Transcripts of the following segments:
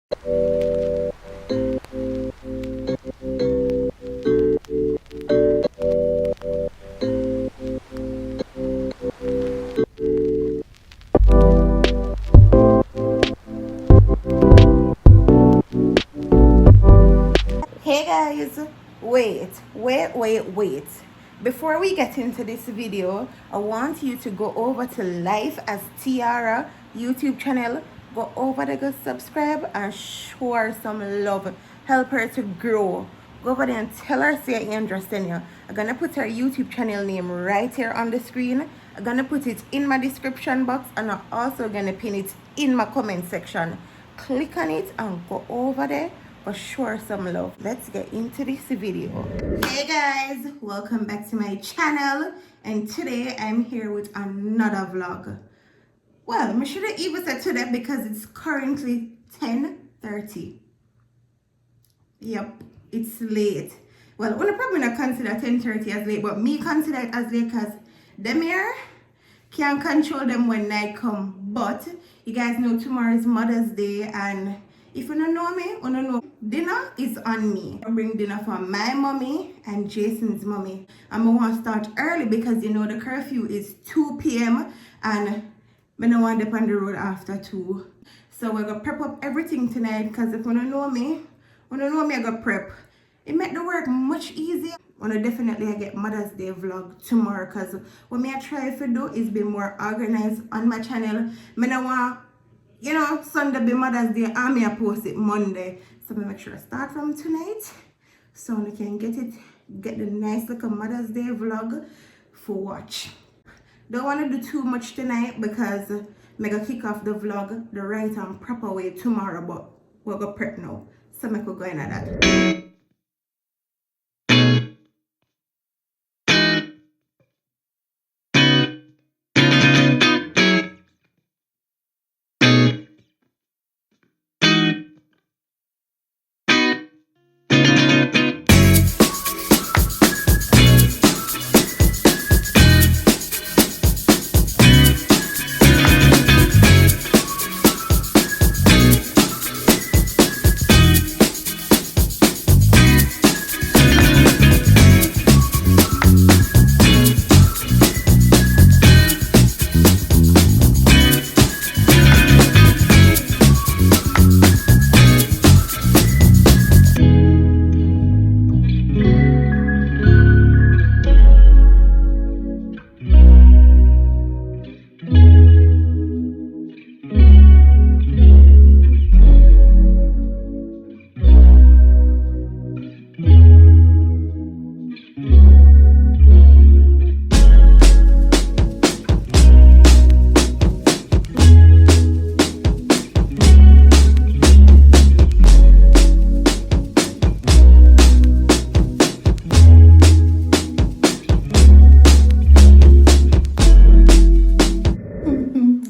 Hey guys, wait. Before we get into this video, I want you to go over to Life as Tiara YouTube channel. Go over there, go subscribe and show her some love. Help her to grow. Go over there and tell her say I understand you. I'm gonna put her YouTube channel name right here on the screen. I'm gonna put it in my description box and I'm also gonna pin it in my comment section. Click on it and go over there for sure some love. Let's get into this video. Hey guys, welcome back to my channel, and today I'm here with another vlog. Well, I should have even said today because it's currently 10:30. Yep, it's late. Well, we're probably not consider 10:30 as late, but me consider it as late because them here can't control them when night come. But you guys know tomorrow is Mother's Day, and if you don't know me, you don't know, dinner is on me. I bring dinner for my mommy and Jason's mommy. I'm gonna want to start early because you know the curfew is 2 p.m. and I don't want to be on the road after 2. So we're gonna prep up everything tonight because if you don't know me, I gotta prep. It make the work much easier. I definitely I get Mother's Day vlog tomorrow because what me I try to do is be more organized on my channel. I don't want, you know, Sunday be Mother's Day and me I post it Monday. So I make sure I start from tonight so we can get the nice little Mother's Day vlog for watch. Don't want to do too much tonight because I'm gonna kick off the vlog the right and proper way tomorrow, but we're gonna prep now. So I could go in at that.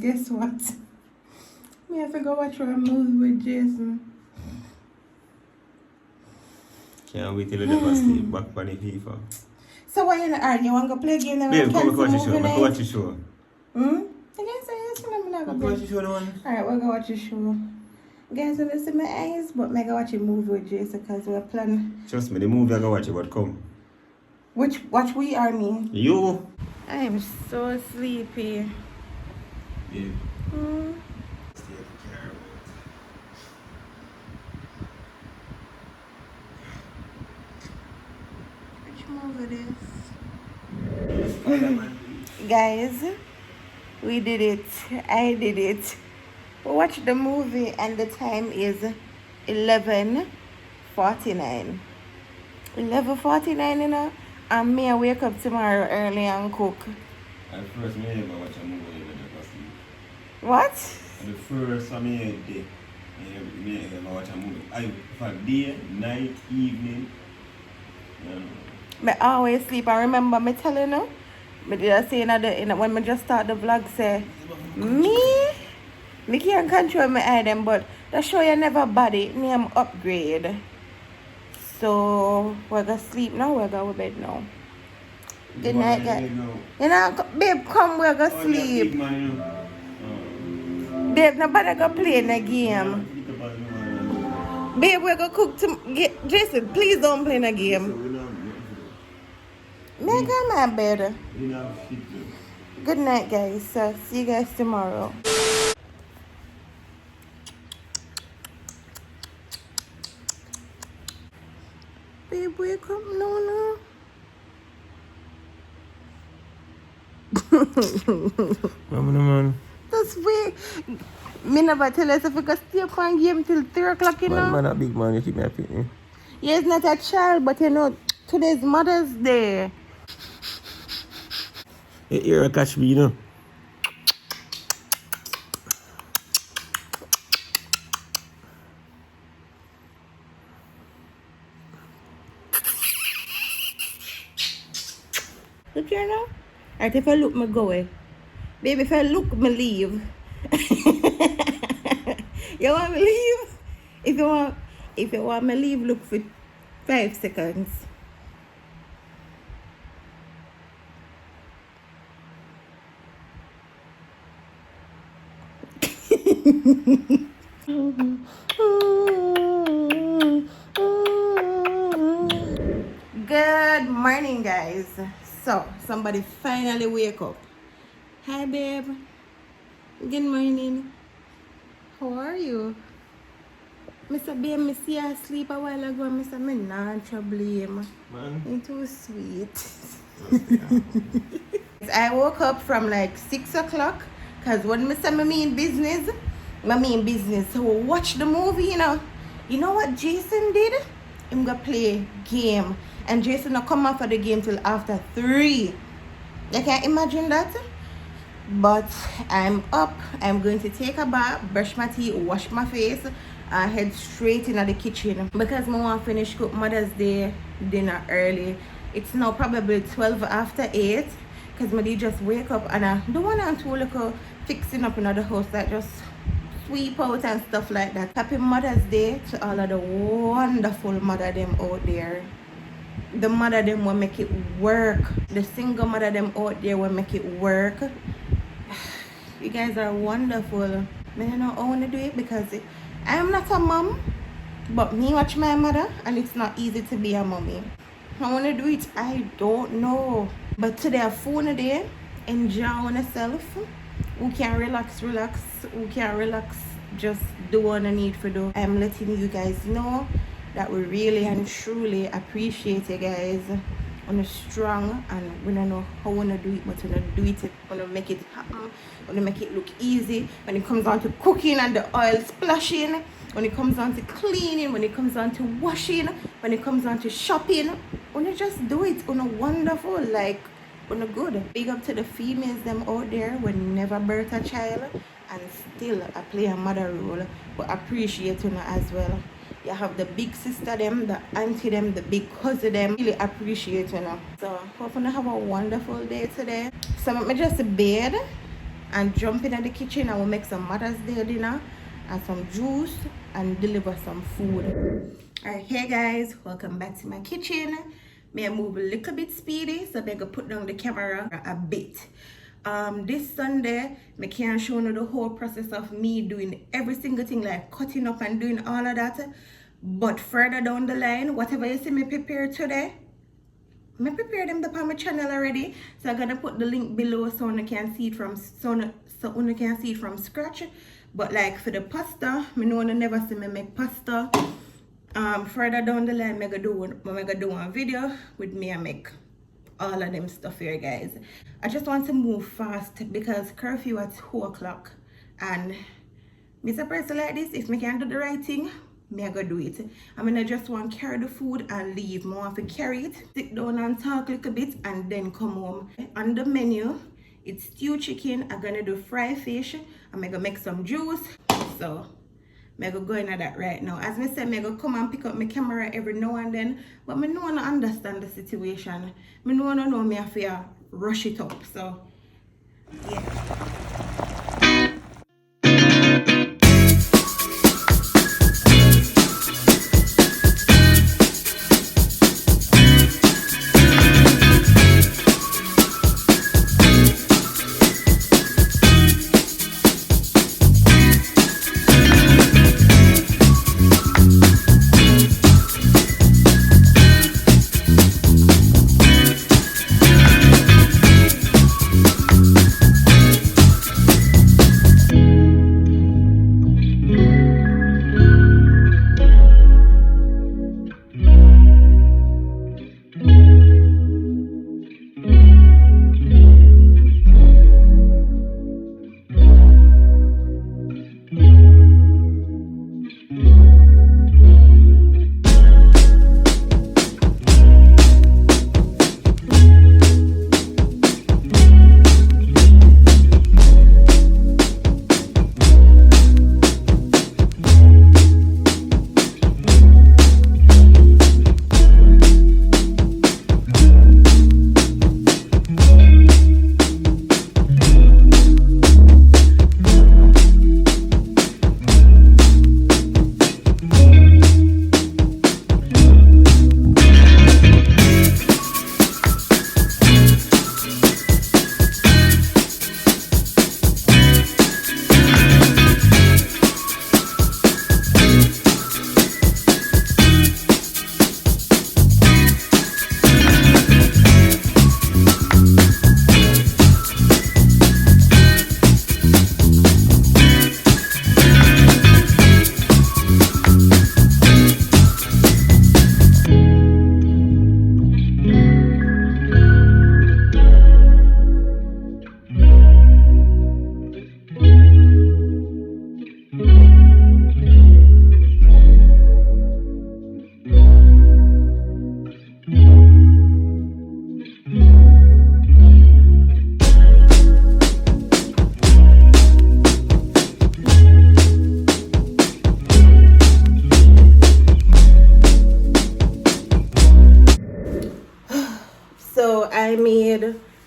Guess what? Me have to go watch a movie with Jason. Can't wait till you never sleep back on the FIFA. So why you not arguing? You want to go play a game? Babe, come watch the show. Come watch the show. You can say yes, I'm not Come going watch the show, one. Alright, we'll go watch the show. Guys, you see my eyes, but I go watch a movie with Jason because we're planning. Trust me, the movie I go watch it, but come. Watch we or me? You? I am so sleepy. Yeah. Which movie this? Guys, we did it. I did it. We watched the movie and the time is 11:49. 11:49, you know. And me I wake up tomorrow early and cook. And first, me ever watch a movie when I was asleep. What? And the first time I day, me ever watch a movie. I for day, night, evening. Me always sleep. I remember me telling you. Me did I say when me just start the vlog say me can't control my item, but that show you never body name upgrade. So we're gonna sleep now, we're gonna go to bed now. Good night, guys. You know, babe, come, we're gonna sleep. Babe, nobody gonna play in the game. Babe, we're gonna cook to get Jason. Please don't play in a So game. we don't Make a man better. we don't have shit to. Good night, guys. See you guys tomorrow. Babe, wake up, no. Man. That's weird. Me never tell us if we can stay up on game till 3 o'clock, you know. Man, a big man, you keep me happy. Yeah, it's not a child, but you know, today's Mother's Day. Your ear catch me, you know. Look here now. Alright, if I look, me go away. Baby, if I look, me leave. You want me leave? If you want me leave, look for 5 seconds. Good morning, guys. So somebody finally wake up. Hi, babe. Good morning. How are you? Mr. Babe, me see you asleep a while ago. Mr. Me not trouble him. Man. You're too sweet. I woke up from like 6 o'clock because when Mr. Me mean business, so watch the movie, you know. You know what Jason did? Him go play game. And Jason not come out for the game till after 3. You can imagine that? But I'm up. I'm going to take a bath, brush my teeth, wash my face, and head straight into the kitchen. Because I want to finish cook Mother's Day dinner early. It's now probably 12 after 8. Because I did just wake up and I don't want to do like fixing up in the house, like just sweep out and stuff like that. Happy Mother's Day to all of the wonderful mother them out there. The mother them will make it work. The single mother them out there will make it work. You guys are wonderful. I don't know how I want to do it because I am not a mom, but me watch my mother and it's not easy to be a mommy. I want to do it, I don't know. But today a phone day, enjoy yourself. Who can relax, who can relax, just do what I need to do. I'm letting you guys know that we really and truly appreciate you guys. On a strong, and we don't know how we wanna do it, but we wanna do it, we wanna make it happen, we wanna make it look easy. When it comes down to cooking and the oil splashing, when it comes down to cleaning, when it comes down to washing, when it comes down to shopping, we wanna just do it. We wanna wonderful, like wanna good. Big up to the females them out there when never birth a child and still I play a mother role, but appreciate you as well. You have the big sister them, the auntie them, the big cousin them. Really appreciate you know. So hope you have a wonderful day today. So let me just bed and jump into the kitchen and we'll make some Mother's Day dinner and some juice and deliver some food. Alright, hey guys, welcome back to my kitchen. May I move a little bit speedy so I can put down the camera a bit. This Sunday, I can't show you the whole process of me doing every single thing, like cutting up and doing all of that. But further down the line, whatever you see me prepare today, I prepared them up on my channel already. So I'm gonna put the link below so you can see it from scratch. But like for the pasta, I know you never see me make pasta. Further down the line, I'm gonna do one video with me and make all of them stuff here, guys. I just want to move fast because curfew at 2 o'clock and me surprised like this. If me can do the right thing, me I go do it. I mean, I just want to carry the food and leave. I want to carry it, sit down and talk a little bit and then come home. On the menu, it's stew chicken. I'm gonna do fried fish. I'm gonna make some juice. So I go into that right now. As I said, I go come and pick up my camera every now and then. But I know I understand the situation. I know me have to rush it up. So, yeah.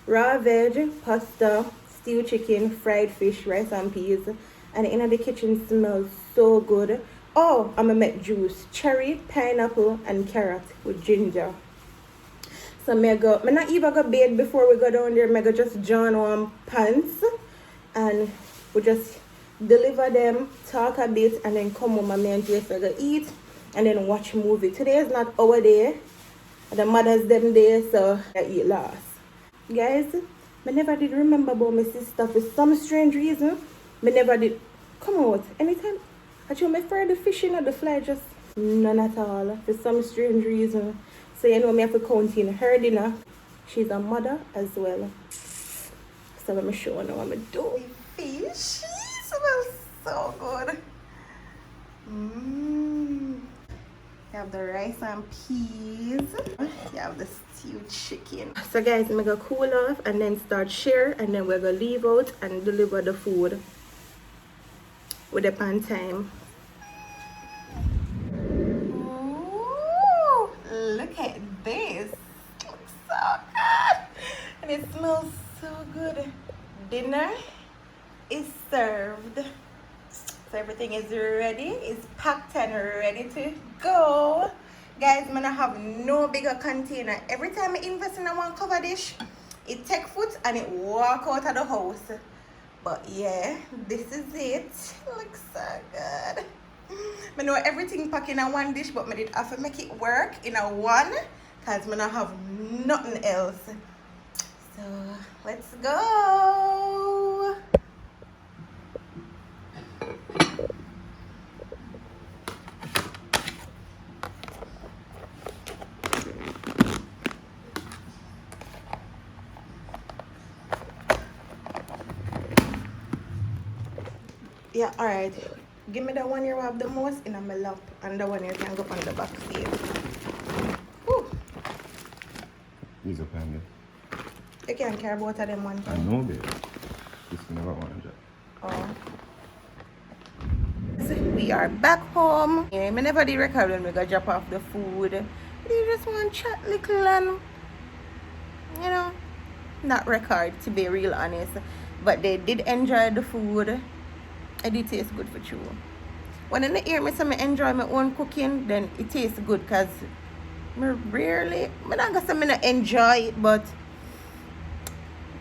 raw veg, pasta, stewed chicken, fried fish, rice and peas. And in the kitchen smells so good. Oh, I'm gonna make juice. Cherry, pineapple, and carrot with ginger. So me not even go bathe before we go down there. Me go just join on pants. And we just deliver them, talk a bit, and then come home and me and Jason go eat. And then watch movie. Today is not our day. The mother's them day, so I eat last. Guys, I never did remember about my sister for some strange reason. I never did come out anytime. I told my friend the fishing or the fly, just none at all. For some strange reason. So you know me have to count in her dinner. She's a mother as well. So let me show you now what I'm doing. Fish. It smells so good. You have the rice and peas. You have the stewed chicken. So guys, I'm gonna cool off and then start share, and then we're gonna leave out and deliver the food with the pan time. Ooh, look at this. It looks so good. And it smells so good. Dinner is served. So everything is ready, it's packed and ready to go. Guys, I'm gonna have no bigger container. Every time I invest in a one cover dish, it take foot and it walk out of the house. But yeah, this is it. Looks so good. I know everything packed in a one dish, but I did have to make it work in a one, because I'm gonna have nothing else. So let's go. Yeah, alright. Give me the one you have the most in my lap, and the one you can go on the back seat. Whew. He's a pan. You can't carry both of them one I time. know that. This never want to. Oh. So we are back home. Yeah, I never did record when we got drop off the food. You just want chat little and, you know, not record, to be real honest. But they did enjoy the food. It did taste good for true. When in the ear me say I enjoy my own cooking, then it tastes good, because I not gonna say I not enjoy it, but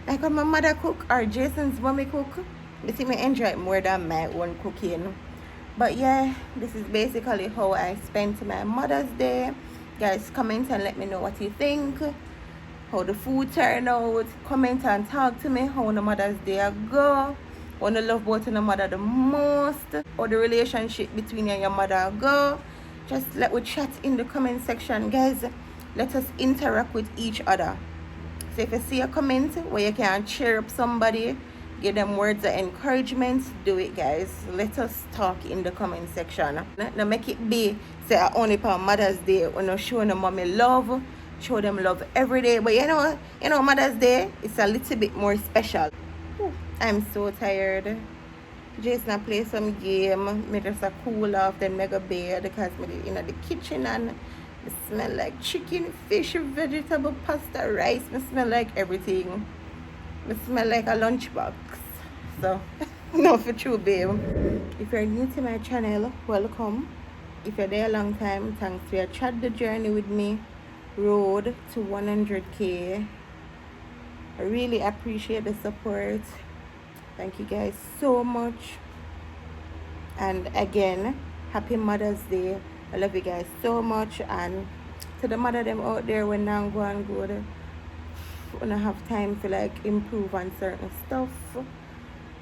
like when my mother cook or Jason's mommy cook, I think I enjoy it more than my own cooking. But yeah, this is basically how I spent my Mother's Day. Guys, comment and let me know what you think, how the food turned out. Comment and talk to me how the Mother's Day go. Want to love both your mother the most, or the relationship between you and your mother go. Just let we chat in the comment section, guys. Let us interact with each other. So if you see a comment where you can cheer up somebody, give them words of encouragement, do it, guys. Let us talk in the comment section. Now make it be say only for Mother's Day when you show them mommy love, show them love every day. But you know Mother's Day is a little bit more special. I'm so tired. Jason play some game. Me just a cool off, then make a bed, because me in the kitchen and it smell like chicken, fish, vegetable, pasta, rice. Me smell like everything. Me smell like a lunchbox. So no, for true, babe. If you're new to my channel, welcome. If you're there a long time, thanks for chat the journey with me. Road to 100K. I really appreciate the support. Thank you guys so much. And again, happy Mother's Day. I love you guys so much. And to the mother them out there, when I'm going good, when I have time to like improve on certain stuff,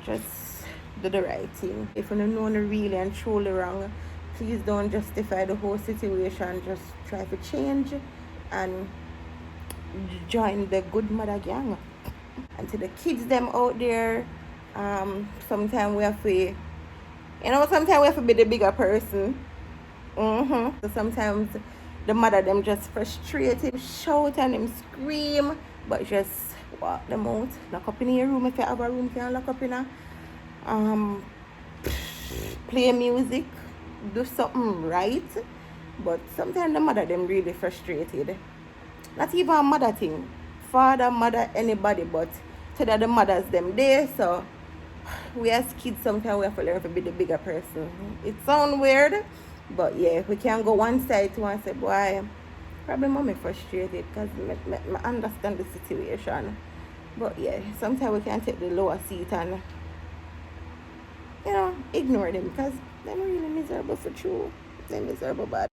just do the right thing. If you don't know really and truly wrong, please don't justify the whole situation. Just try to change and join the good mother gang. And to the kids them out there, sometimes we have to, sometimes we have to be the bigger person. So sometimes the mother them just frustrated, shout and them scream, but just walk them out. Lock up in your room if you have a room, can lock up in a play music, do something right. But sometimes the mother them really frustrated. Not even a mother thing. father, mother, anybody, but today the mothers them there, so we as kids sometimes we have to learn to be the bigger person. It sounds weird, but yeah, we can't go one side to one side, boy. Probably mommy frustrated because I understand the situation. But yeah, sometimes we can take the lower seat and, ignore them because they're really miserable for true. They're miserable bad.